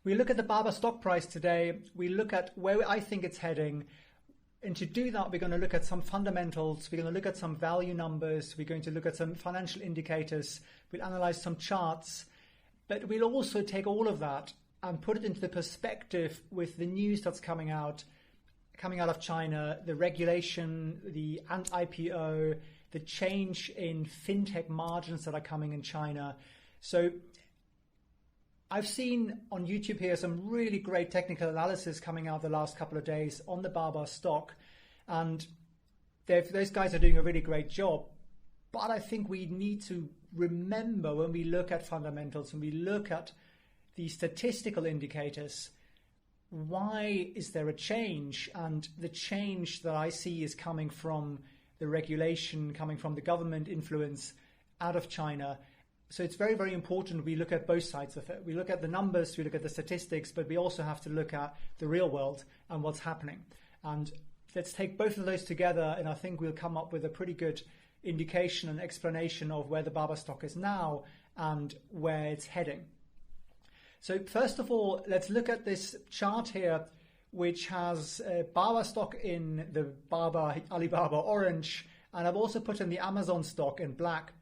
We look at the Baba stock price today. We look at where I think it's heading. And to do that, we're going to look at some fundamentals. We're going to look at some value numbers. We're going to look at some financial indicators. We'll analyze some charts. But we'll also take all of that and put it into the perspective with the news that's coming out of China, the regulation, the IPO, the change in fintech margins that are coming in China. So I've seen on YouTube here some really great technical analysis coming out the last couple of days on the Baba stock. And those guys are doing a really great job. But I think we need to remember when we look at fundamentals, when we look at the statistical indicators, why is there a change? And the change that I see is coming from the regulation, coming from the government influence out of China. So it's very, very important we look at both sides of it. We look at the numbers, we look at the statistics, but we also have to look at the real world and what's happening. And let's take both of those together, and I think we'll come up with a pretty good indication and explanation of where the Baba stock is now and where it's heading. So first of all, let's look at this chart here, which has Baba stock in the Alibaba orange, and I've also put in the Amazon stock in black.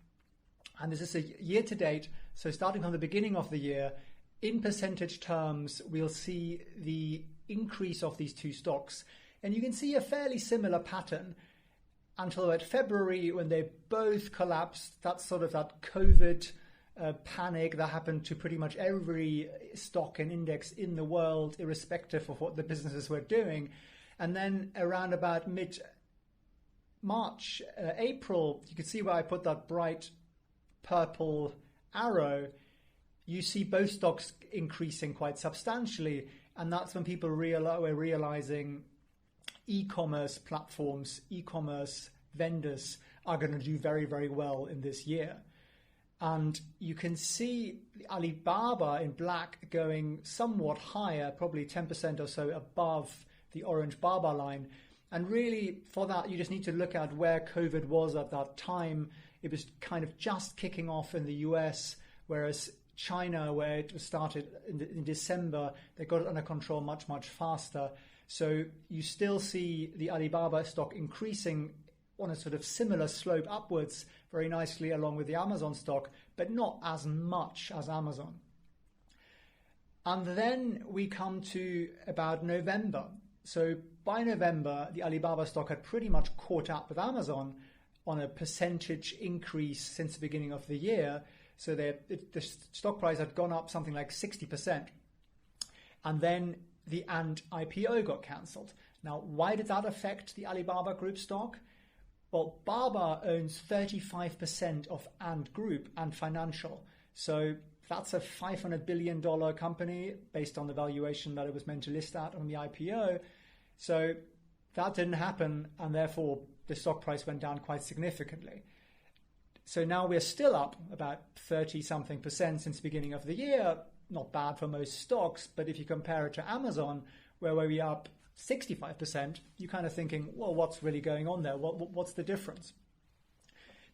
And this is a year to date, so starting from the beginning of the year, in percentage terms, we'll see the increase of these two stocks. And you can see a fairly similar pattern until about February, when they both collapsed. That's sort of that COVID panic that happened to pretty much every stock and index in the world, irrespective of what the businesses were doing. And then around about mid-March, April, you can see where I put that bright purple arrow. You see both stocks increasing quite substantially. And that's when people were realizing e-commerce platforms, e-commerce vendors are going to do very, very well in this year. And you can see Alibaba in black going somewhat higher, probably 10% or so above the orange Baba line. And really, for that, you just need to look at where COVID was at that time. It was kind of just kicking off in the US, whereas China, where it started in December, they got it under control much, much faster. So you still see the Alibaba stock increasing on a sort of similar slope upwards very nicely along with the Amazon stock, but not as much as Amazon. And then we come to about November. So by November, the Alibaba stock had pretty much caught up with Amazon on a percentage increase since the beginning of the year. So the stock price had gone up something like 60%. And then the Ant IPO got cancelled. Now, why did that affect the Alibaba Group stock? Well, Baba owns 35% of Ant Group, Ant Financial. So that's a $500 billion company based on the valuation that it was meant to list at on the IPO. So that didn't happen, and therefore the stock price went down quite significantly. So now we're still up about 30-something% since the beginning of the year. Not bad for most stocks, but if you compare it to Amazon, where we're up 65%, you're kind of thinking, well, what's really going on there? What's the difference?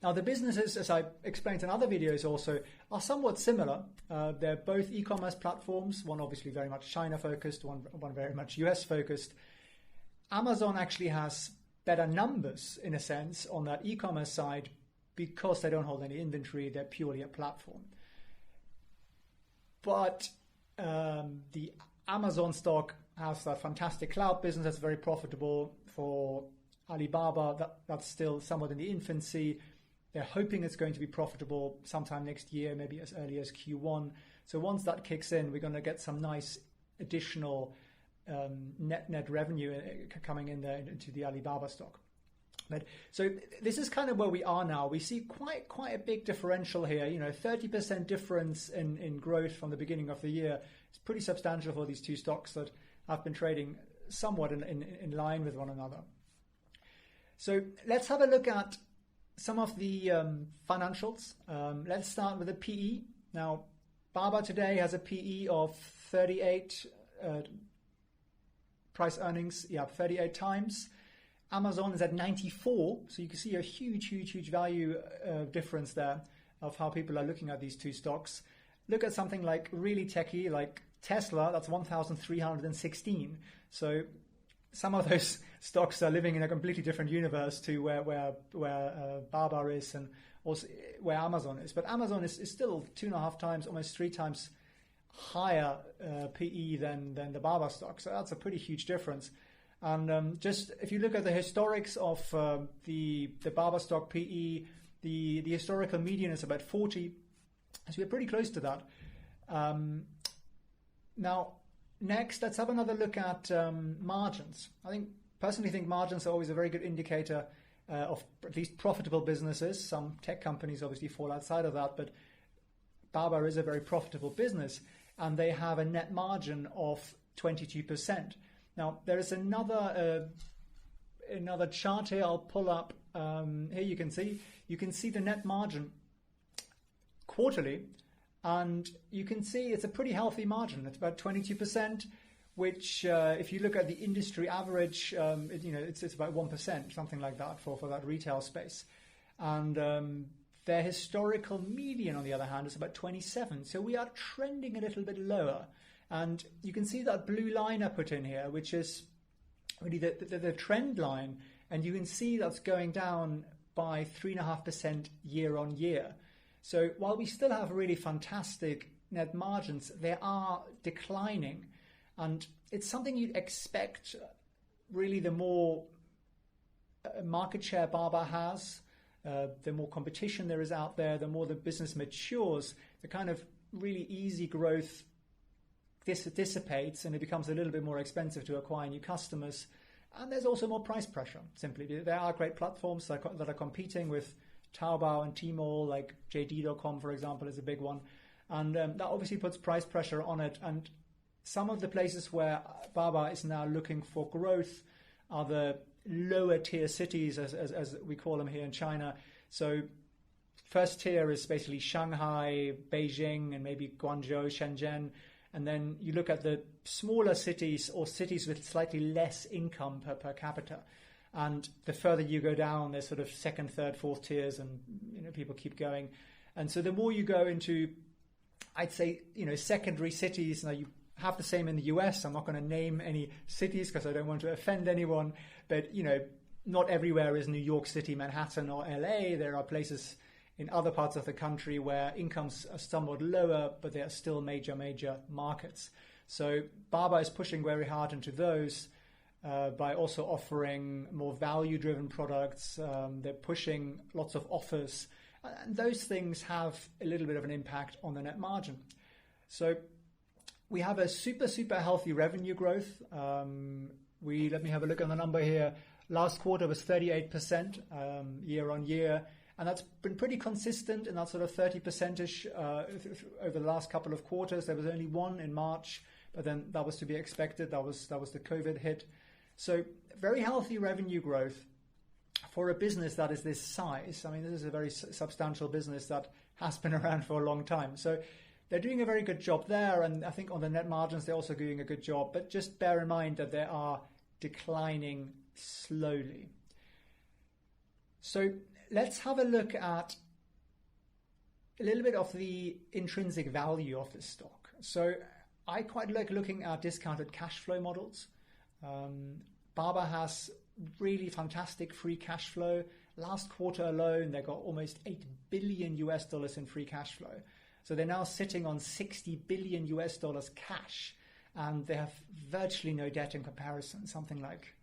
Now, the businesses, as I explained in other videos also, are somewhat similar. They're both e-commerce platforms, one obviously very much China-focused, one very much US-focused. Amazon actually has better numbers, in a sense, on that e-commerce side because they don't hold any inventory. They're purely a platform. But the Amazon stock has that fantastic cloud business that's very profitable. For Alibaba, that's still somewhat in the infancy. They're hoping it's going to be profitable sometime next year, maybe as early as Q1. So once that kicks in, we're going to get some nice additional net revenue coming in there into the Alibaba stock. But so this is kind of where we are now. We see quite a big differential here. 30% difference in growth from the beginning of the year. It's pretty substantial for these two stocks that have been trading somewhat in line with one another. So let's have a look at some of the financials. Let's start with the PE. Now, Baba today has a PE of 38 price earnings, 38 times. Amazon is at 94, so you can see a huge value difference there of how people are looking at these two stocks. Look at something like really techy, like Tesla, that's 1,316. So some of those stocks are living in a completely different universe to where Baba is, and also where Amazon is. But Amazon is still 2.5 times, almost 3 times higher PE than the Baba stock. So that's a pretty huge difference. And just if you look at the historics of the Baba stock PE, the historical median is about 40. So we're pretty close to that. Now, next, let's have another look at margins. I personally think margins are always a very good indicator of at least profitable businesses. Some tech companies obviously fall outside of that, but Baba is a very profitable business, and they have a net margin of 22%. Now, there is another chart here I'll pull up. Here you can see the net margin quarterly, and you can see it's a pretty healthy margin. It's about 22%, which if you look at the industry average, it's about 1%, something like that for that retail space. And their historical median, on the other hand, is about 27. So we are trending a little bit lower. And you can see that blue line I put in here, which is really the trend line. And you can see that's going down by 3.5% year on year. So while we still have really fantastic net margins, they are declining. And it's something you'd expect, really, the more market share Baba has, the more competition there is out there, the more the business matures, the kind of really easy growth dissipates, and it becomes a little bit more expensive to acquire new customers. And there's also more price pressure, simply. There are great platforms that are competing with Taobao and Tmall, like JD.com, for example, is a big one. And that obviously puts price pressure on it. And some of the places where Baba is now looking for growth are the lower tier cities, as we call them here in China. So first tier is basically Shanghai, Beijing, and maybe Guangzhou, Shenzhen. And then you look at the smaller cities, or cities with slightly less income per capita. And the further you go down, there's sort of second, third, fourth tiers, and people keep going. And so the more you go into, I'd say, secondary cities. Now you have the same in the US. I'm not going to name any cities because I don't want to offend anyone. But not everywhere is New York City, Manhattan, or LA. There are places in other parts of the country where incomes are somewhat lower, but they are still major markets. So Baba is pushing very hard into those by also offering more value-driven products. They're pushing lots of offers, and those things have a little bit of an impact on the net margin. So we have a super healthy revenue growth. Let me have a look at the number here. Last quarter was 38% year on year. And that's been pretty consistent in that sort of 30%-ish over the last couple of quarters. There was only one in March, but then that was to be expected. That was the COVID hit. So very healthy revenue growth for a business that is this size. I mean, this is a very substantial business that has been around for a long time. So they're doing a very good job there. And I think on the net margins, they're also doing a good job. But just bear in mind that they are declining slowly. So let's have a look at a little bit of the intrinsic value of this stock. So I quite like looking at discounted cash flow models. Baba has really fantastic free cash flow. Last quarter alone, they got almost $8 billion in free cash flow. So they're now sitting on $60 billion cash, and they have virtually no debt in comparison, something like,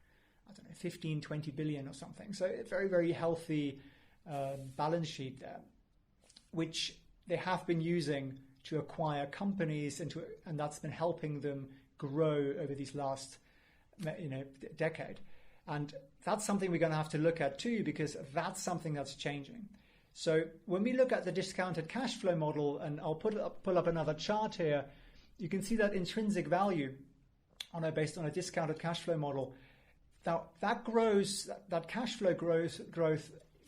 15, 20 billion or something. So a very healthy balance sheet there, which they have been using to acquire companies, and that's been helping them grow over these last decade. And that's something we're going to have to look at too, because that's something that's changing. So when we look at the discounted cash flow model, and I'll pull up another chart here, you can see that intrinsic value based on a discounted cash flow model. Now that cash flow growth is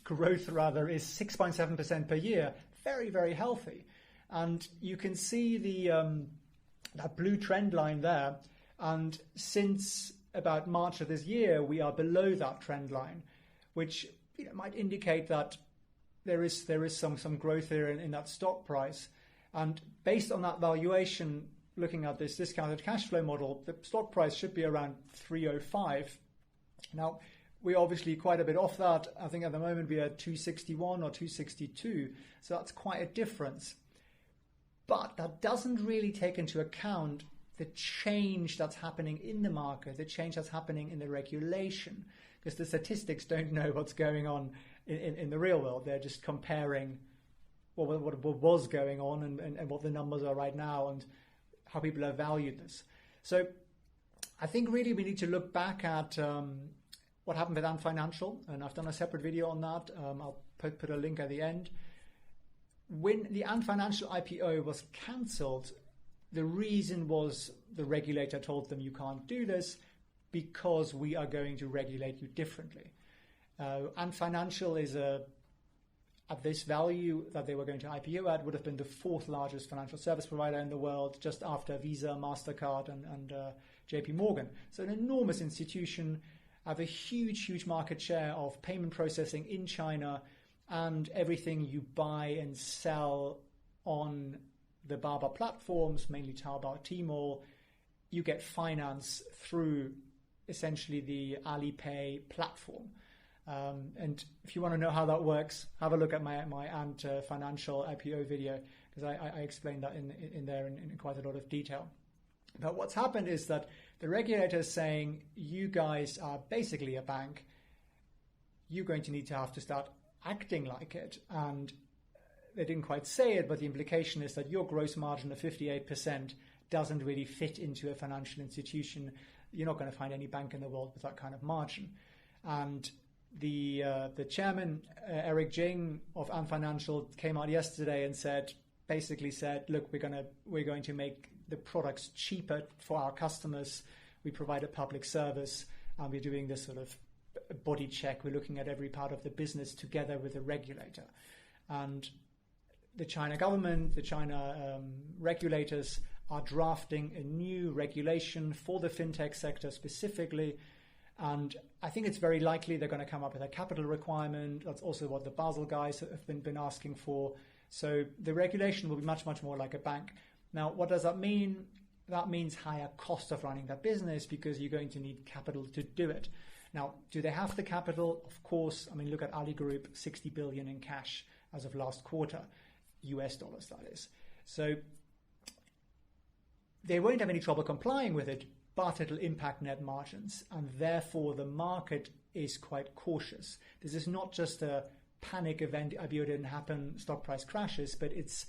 6.7% per year, very healthy. And you can see that blue trend line there. And since about March of this year, we are below that trend line, which might indicate that there is some growth here in that stock price. And based on that valuation, looking at this discounted cash flow model, the stock price should be around 305. Now, we're obviously quite a bit off that. I think at the moment we are 261 or 262, so that's quite a difference. But that doesn't really take into account the change that's happening in the market, the change that's happening in the regulation, because the statistics don't know what's going on in the real world. They're just comparing what was going on and what the numbers are right now and how people have valued this. So I think really we need to look back at what happened with Ant Financial, and I've done a separate video on that. I'll put a link at the end. When the Ant Financial IPO was cancelled, the reason was the regulator told them you can't do this because we are going to regulate you differently. Ant Financial is at this value that they were going to IPO at, would have been the fourth largest financial service provider in the world, just after Visa, MasterCard, and JP Morgan. So an enormous institution, have a huge market share of payment processing in China, and everything you buy and sell on the Baba platforms, mainly Taobao, Tmall, you get finance through essentially the Alipay platform. And if you want to know how that works, have a look at my Ant Financial IPO video, because I explained that in there in quite a lot of detail. But what's happened is that the regulator is saying, you guys are basically a bank. You're going to have to start acting like it. And they didn't quite say it, but the implication is that your gross margin of 58% doesn't really fit into a financial institution. You're not going to find any bank in the world with that kind of margin. And the chairman, Eric Jing of Ant Financial, came out yesterday and basically said, look, we're going to make the products cheaper for our customers. We provide a public service, and we're doing this sort of body check. We're looking at every part of the business together with the regulator. And the China government, the China regulators are drafting a new regulation for the fintech sector specifically. And I think it's very likely they're going to come up with a capital requirement. That's also what the Basel guys have been asking for. So the regulation will be much more like a bank. Now, what does that mean? That means higher cost of running that business, because you're going to need capital to do it. Now, do they have the capital? Of course. I mean, look at Ali Group, 60 billion in cash as of last quarter, US dollars, that is. So they won't have any trouble complying with it, but it'll impact net margins. And therefore, the market is quite cautious. This is not just a panic event, IPO didn't happen, stock price crashes, but it's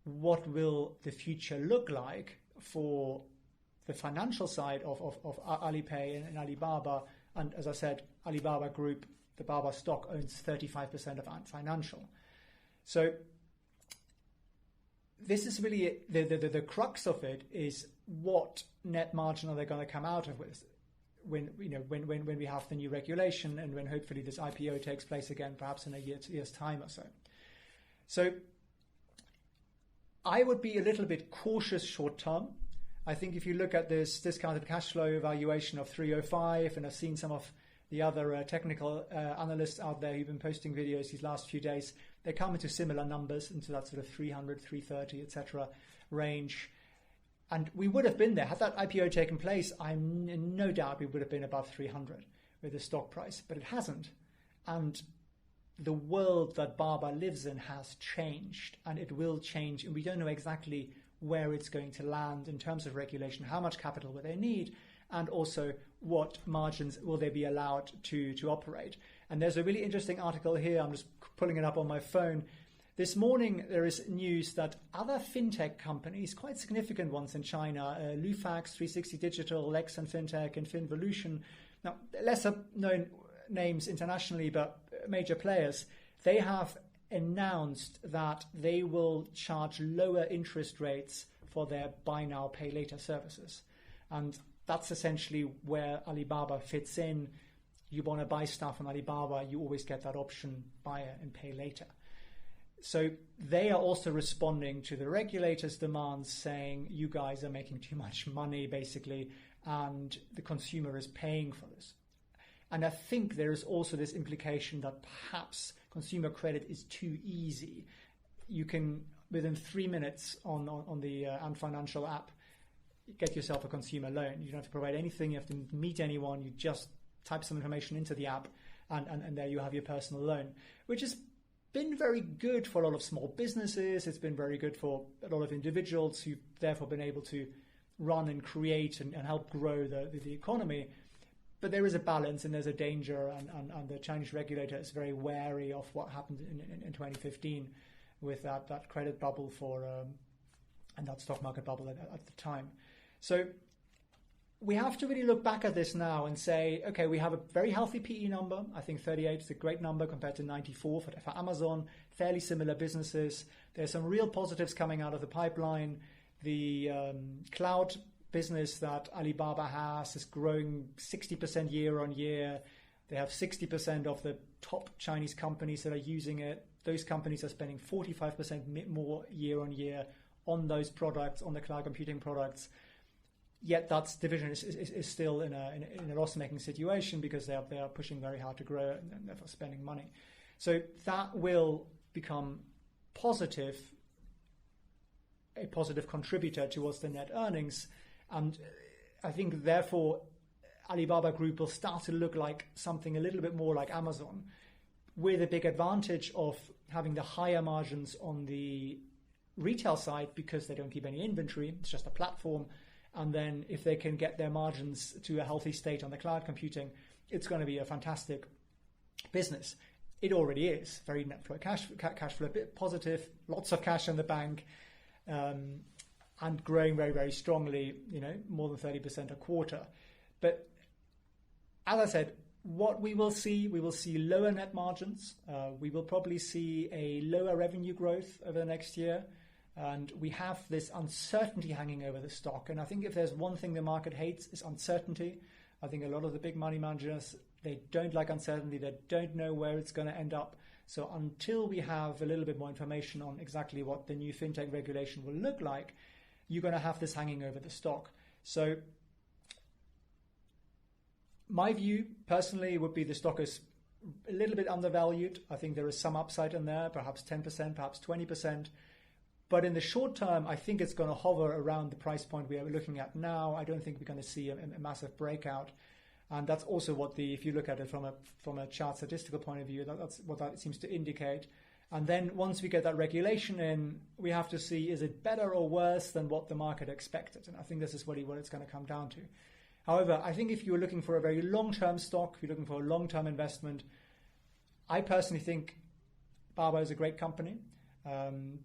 what will the future look like for the financial side of Alipay and Alibaba. And as I said, Alibaba Group, the Baba stock, owns 35% of Ant Financial. So this is really the crux of it, is what net margin are they going to come out of with when we have the new regulation, and when hopefully this IPO takes place again, perhaps in a year's time or so. So I would be a little bit cautious short term. I think if you look at this discounted cash flow valuation of 305, and I've seen some of the other technical analysts out there who've been posting videos these last few days, they come into similar numbers, into that sort of 300, 330, etc. range. And we would have been there. Had that IPO taken place, I'm in no doubt we would have been above 300 with the stock price, but it hasn't. And the world that Baba lives in has changed, and it will change, and we don't know exactly where it's going to land in terms of regulation, how much capital will they need, and also what margins will they be allowed to operate. And there's a really interesting article here, I'm just pulling it up on my phone. This morning there is news that other fintech companies, quite significant ones in China, Lufax, 360 Digital, Lex and Fintech, and Finvolution, now lesser known names internationally, but major players, they have announced that they will charge lower interest rates for their buy now, pay later services. And that's essentially where Alibaba fits in. You want to buy stuff on Alibaba, you always get that option, buy and pay later. So they are also responding to the regulators' demands, saying you guys are making too much money, basically, and the consumer is paying for this. And I think there is also this implication that perhaps consumer credit is too easy. You can within 3 minutes on the Unfinancial app, get yourself a consumer loan. You don't have to provide anything. You have to meet anyone. You just type some information into the app, and there you have your personal loan, which has been very good for a lot of small businesses. It's been very good for a lot of individuals who've therefore been able to run and create and help grow the economy. But there is a balance and there's a danger, and the Chinese regulator is very wary of what happened in 2015 with that credit bubble and that stock market bubble at the time. So we have to really look back at this now and say, okay, we have a very healthy PE number. I think 38 is a great number compared to 94 for Amazon, fairly similar businesses. There's some real positives coming out of the pipeline. The cloud business that Alibaba has is growing 60% year on year. They have 60% of the top Chinese companies that are using it. Those companies are spending 45% more year on year on those products, on the cloud computing products. Yet that division is still in a loss-making situation because they are pushing very hard to grow and therefore spending money. So that will become a positive contributor towards the net earnings. And I think therefore Alibaba Group will start to look like something a little bit more like Amazon, with a big advantage of having the higher margins on the retail side because they don't keep any inventory. It's just a platform. And then if they can get their margins to a healthy state on the cloud computing, it's going to be a fantastic business. It already is very net flow cash flow, a bit positive, lots of cash in the bank, and growing very, very strongly, more than 30% a quarter. But as I said, what we will see lower net margins. We will probably see a lower revenue growth over the next year. And we have this uncertainty hanging over the stock. And I think if there's one thing the market hates, is uncertainty. I think a lot of the big money managers, they don't like uncertainty. They don't know where it's going to end up. So until we have a little bit more information on exactly what the new fintech regulation will look like, you're going to have this hanging over the stock. So my view personally would be the stock is a little bit undervalued. I think there is some upside in there, perhaps 10%, perhaps 20%. But in the short term, I think it's going to hover around the price point we are looking at now. I don't think we're going to see a massive breakout. And that's also what if you look at it from a chart statistical point of view, that's what that seems to indicate. And then once we get that regulation in, we have to see, is it better or worse than what the market expected? And I think this is what it's going to come down to. However, I think if you're looking for a very long-term stock, if you're looking for a long-term investment, I personally think Baba is a great company.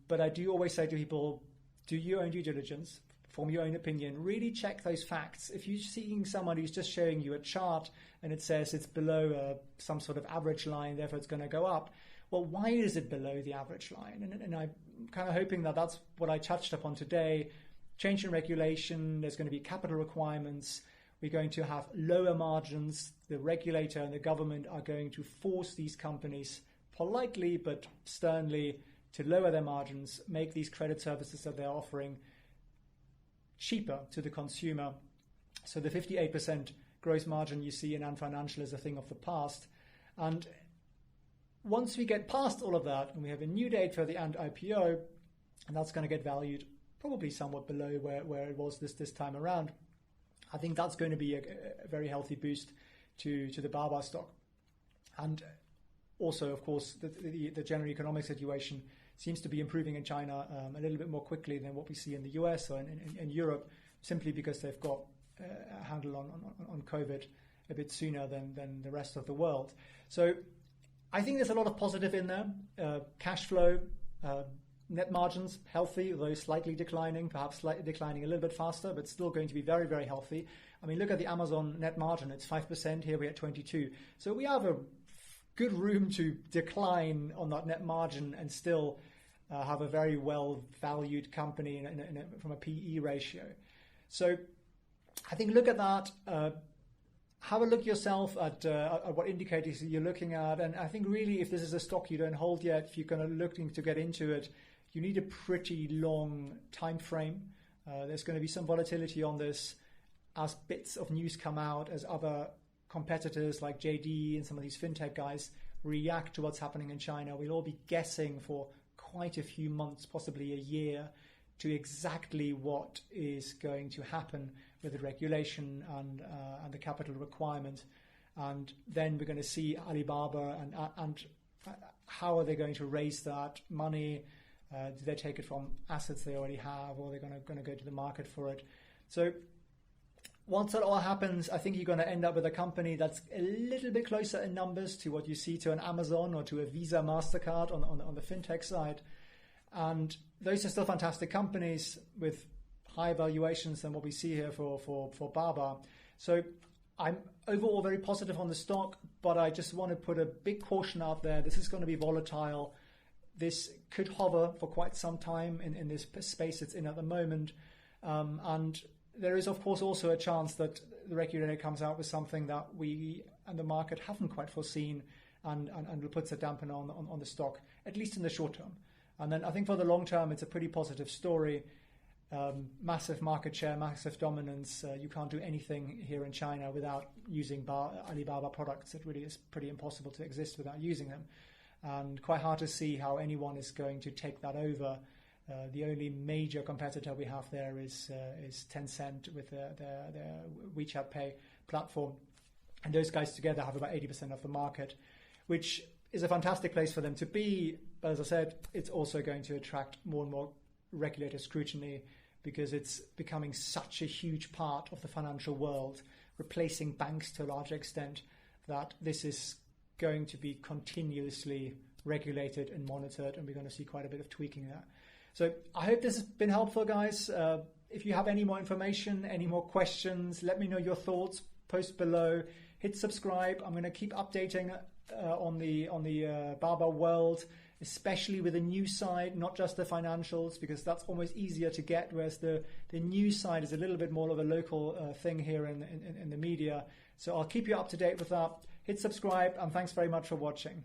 But I do always say to people, do your own due diligence, form your own opinion, really check those facts. If you're seeing someone who's just showing you a chart and it says it's below some sort of average line, therefore it's going to go up, well, why is it below the average line? And I'm kind of hoping that that's what I touched upon today. Change in regulation, there's going to be capital requirements, we're going to have lower margins, the regulator and the government are going to force these companies politely but sternly to lower their margins, make these credit services that they're offering cheaper to the consumer. So the 58% gross margin you see in Unfinancial is a thing of the past. And once we get past all of that and we have a new date for the IPO, and that's going to get valued probably somewhat below where it was this time around, I think that's going to be a very healthy boost to the Baba stock. And also, of course, the general economic situation seems to be improving in China a little bit more quickly than what we see in the US or in Europe, simply because they've got a handle on COVID a bit sooner than the rest of the world. So I think there's a lot of positive in there. Cash flow, net margins, healthy, although slightly declining, perhaps slightly declining a little bit faster, but still going to be very, very healthy. I mean, look at the Amazon net margin. It's 5%. Here we're at 22%. So we have a good room to decline on that net margin and still have a very well valued company from a PE ratio. So I think look at that. Have a look yourself at what indicators you're looking at. And I think really if this is a stock you don't hold yet, if you're going to looking to get into it, you need a pretty long time frame. There's going to be some volatility on this as bits of news come out, as other competitors like JD and some of these fintech guys react to what's happening in China. We'll all be guessing for quite a few months, possibly a year, to exactly what is going to happen with the regulation and the capital requirement. And then we're going to see Alibaba and how are they going to raise that money? Do they take it from assets they already have, or are they going to go to the market for it? So once that all happens, I think you're going to end up with a company that's a little bit closer in numbers to what you see to an Amazon or to a Visa, MasterCard on the fintech side. And those are still fantastic companies with high valuations than what we see here for Baba. So I'm overall very positive on the stock, but I just want to put a big caution out there. This is going to be volatile. This could hover for quite some time in this space it's in at the moment. And there is, of course, also a chance that the regulator comes out with something that we and the market haven't quite foreseen and puts a dampener on the stock, at least in the short term. And then I think for the long term, it's a pretty positive story. Massive market share, massive dominance. You can't do anything here in China without using Alibaba products. It really is pretty impossible to exist without using them. And quite hard to see how anyone is going to take that over. The only major competitor we have there is Tencent with their WeChat Pay platform. And those guys together have about 80% of the market, which is a fantastic place for them to be. But as I said, it's also going to attract more and more regulator scrutiny because it's becoming such a huge part of the financial world, replacing banks to a large extent, that this is going to be continuously regulated and monitored, and we're going to see quite a bit of tweaking there. So I hope this has been helpful, guys. If you have any more information, any more questions, let me know your thoughts, post below, hit subscribe. I'm going to keep updating on the Baba world, especially with the news side, not just the financials, because that's almost easier to get, whereas the news side is a little bit more of a local thing here in the media. So I'll keep you up to date with that. Hit subscribe, and thanks very much for watching.